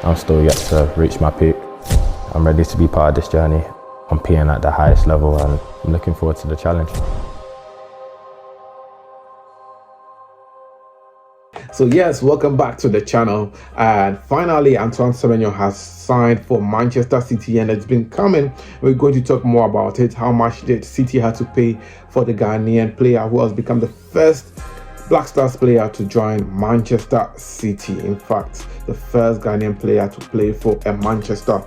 I'm still yet to reach my peak. I'm ready to be part of this journey, competing at the highest level, and I'm looking forward to the challenge. So yes, welcome back to the channel. And finally, Antoine Semenyo has signed for Manchester City, and it's been coming. We're going to talk more about it. How much did City have to pay for the Ghanaian player who has become the first Black Stars player to join Manchester City? In fact, the first Ghanaian player to play for a Manchester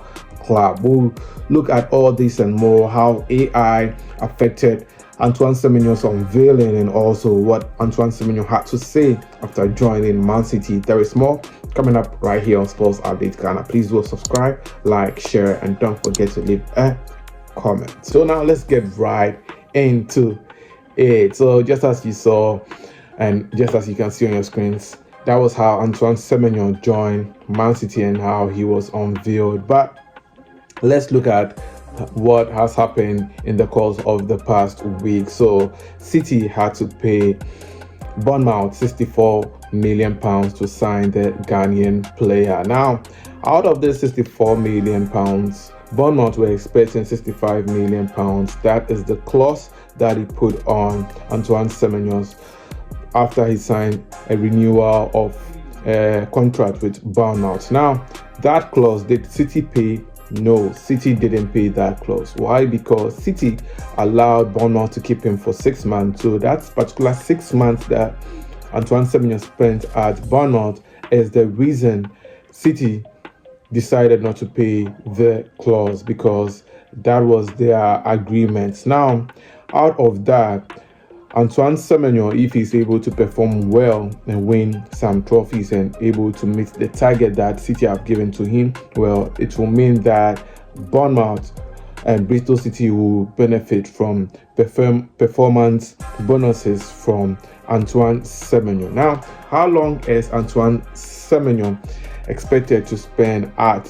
club. We'll look at all this and more, how AI affected Antoine Semenyo's unveiling, and also what Antoine Semenyo had to say after joining Man City. There is more coming up right here on Sports Update Ghana. Please do subscribe, like, share, and don't forget to leave a comment. So now let's get right into it. So just as you saw, and just as you can see on your screens, that was how Antoine Semenyo joined Man City and how he was unveiled. But let's look at what has happened in the course of the past week. So City had to pay Bournemouth £64 million to sign the Ghanaian player. Now, out of this £64 million, Bournemouth were expecting £65 million. That is the clause that he put on Antoine Semenyo's after he signed a renewal of a contract with Bournemouth. Now, that clause, did City pay? No, City didn't pay that clause. Why? Because City allowed Bournemouth to keep him for 6 months. So that particular 6 months that Antoine Semenyo spent at Bournemouth is the reason City decided not to pay the clause, because that was their agreement. Now, out of that, Antoine Semenyo, if he's able to perform well and win some trophies and able to meet the target that City have given to him, well, it will mean that Bournemouth and Bristol City will benefit from performance bonuses from Antoine Semenyo. Now, how long is Antoine Semenyo expected to spend at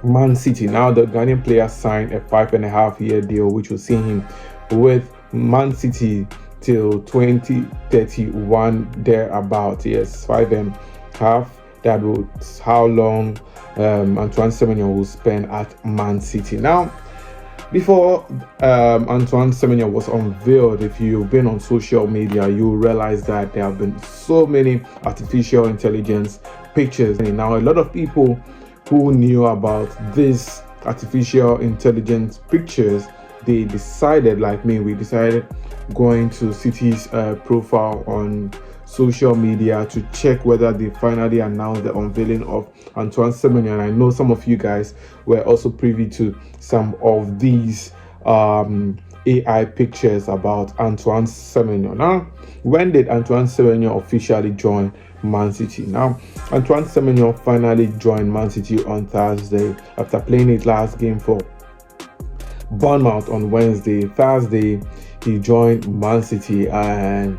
Man City? Now, the Ghanaian player signed a 5.5-year deal, which will see him with Man City till 2031, thereabout. Yes, 5.5. That would how long Antoine Semenyo will spend at Man City. Now, before Antoine Semenyo was unveiled, if you've been on social media, you realize that there have been so many artificial intelligence pictures. And now, a lot of people who knew about this artificial intelligence pictures, they decided, like me, we decided going to City's profile on social media to check whether they finally announced the unveiling of Antoine Semenyo. And I know some of you guys were also privy to some of these AI pictures about Antoine Semenyo. Now, when did Antoine Semenyo officially join Man City? Now, Antoine Semenyo finally joined Man City on Thursday after playing his last game for Bournemouth on Wednesday. Thursday, he joined Man City, and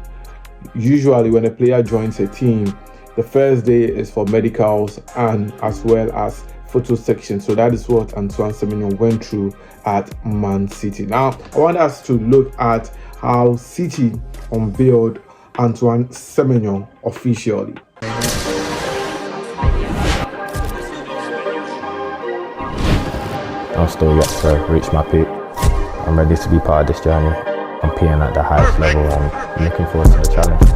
usually when a player joins a team, the first day is for medicals and as well as photo section. So that is what Antoine Semenyo went through at Man City. Now, I want us to look at how City unveiled Antoine Semenyo officially. I'm still yet to reach my peak. I'm ready to be part of this journey, competing at the highest level, and I'm looking forward to the challenge.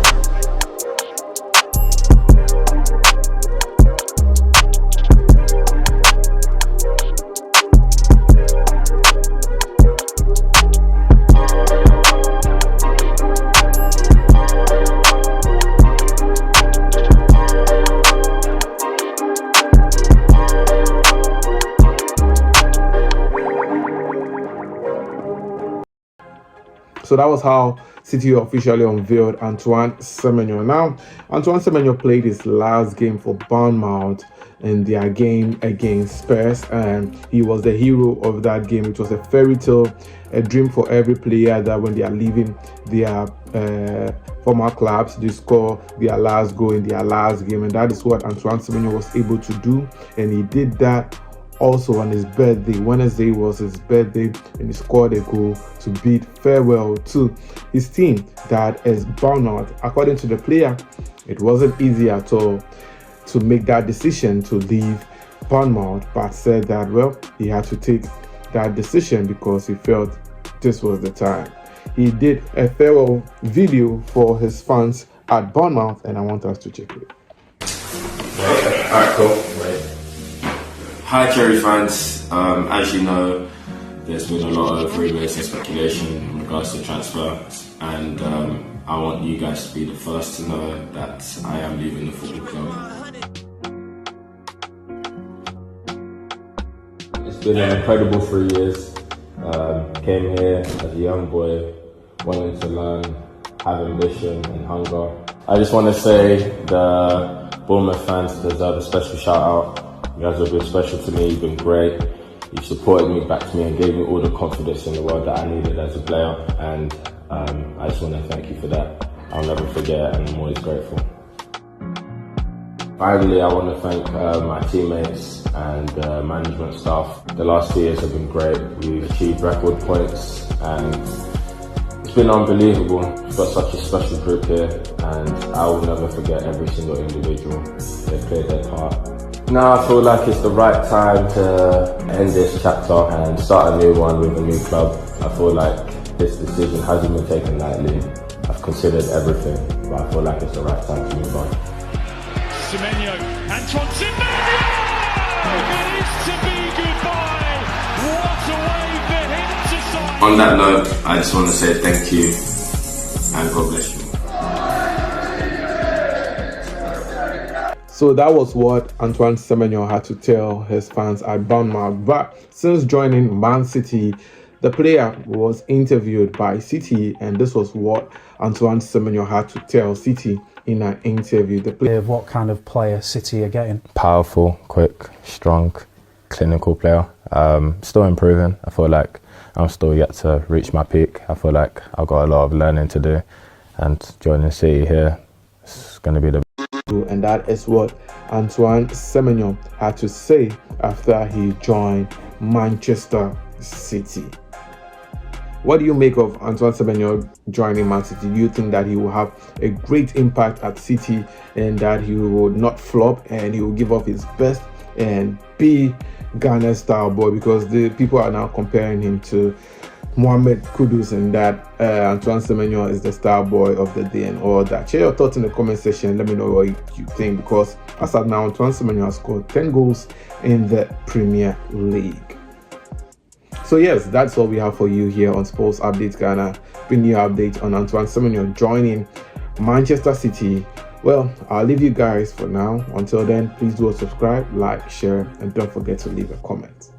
So that was how City officially unveiled Antoine Semenyo. Now, Antoine Semenyo played his last game for Bournemouth in their game against Spurs, and he was the hero of that game. It was a fairy tale, a dream for every player that when they are leaving their former clubs, they score their last goal in their last game, and that is what Antoine Semenyo was able to do, and he did that also on his birthday. Wednesday was his birthday, and he scored a goal to bid farewell to his team, that is Bournemouth. According to the player, it wasn't easy at all to make that decision to leave Bournemouth, but said that, well, he had to take that decision because he felt this was the time. He did a farewell video for his fans at Bournemouth, and I want us to check it. Alright, cool. Hi, Cherry fans. As you know, there's been a lot of rumours and speculation in regards to transfer, and I want you guys to be the first to know that I am leaving the football club. It's been an incredible 3 years. Came here as a young boy, wanting to learn, have ambition and hunger. I just want to say the Bournemouth fans deserve a special shout out. You guys have been special to me, you've been great. You've supported me, backed me and gave me all the confidence in the world that I needed as a player, and I just want to thank you for that. I'll never forget and I'm always grateful. Finally, I want to thank my teammates and management staff. The last 2 years have been great. We've achieved record points and it's been unbelievable. We've got such a special group here and I will never forget every single individual. They've played their part. Now I feel like it's the right time to end this chapter and start a new one with a new club. I feel like this decision hasn't been taken lightly. I've considered everything, but I feel like it's the right time to move on. Semenyo, Antoine Semenyo! It is to be goodbye. What a way for him to sign. On that note, I just want to say thank you and God bless you. So that was what Antoine Semenyo had to tell his fans at Bournemouth. But since joining Man City, the player was interviewed by City, and this was what Antoine Semenyo had to tell City in an interview. The player, what kind of player City are getting? Powerful, quick, strong, clinical player. Still improving. I feel like I'm still yet to reach my peak. I feel like I've got a lot of learning to do, and joining City here is going to be the. And that is what Antoine Semenyo had to say after he joined Manchester City. What do you make of Antoine Semenyo joining Man City? Do you think that he will have a great impact at City and that he will not flop and he will give up his best and be Ghana's star boy? Because the people are now comparing him to Mohamed Kudus and that Antoine Semenyo is the star boy of the day and all that. Share your thoughts in the comment section. Let me know what you think, because as of now, Antoine Semenyo has scored 10 goals in the Premier League. So yes, that's all we have for you here on Sports Update Ghana. Bring you update on Antoine Semenyo joining Manchester City. Well, I'll leave you guys for now. Until then, please do subscribe, like, share, and don't forget to leave a comment.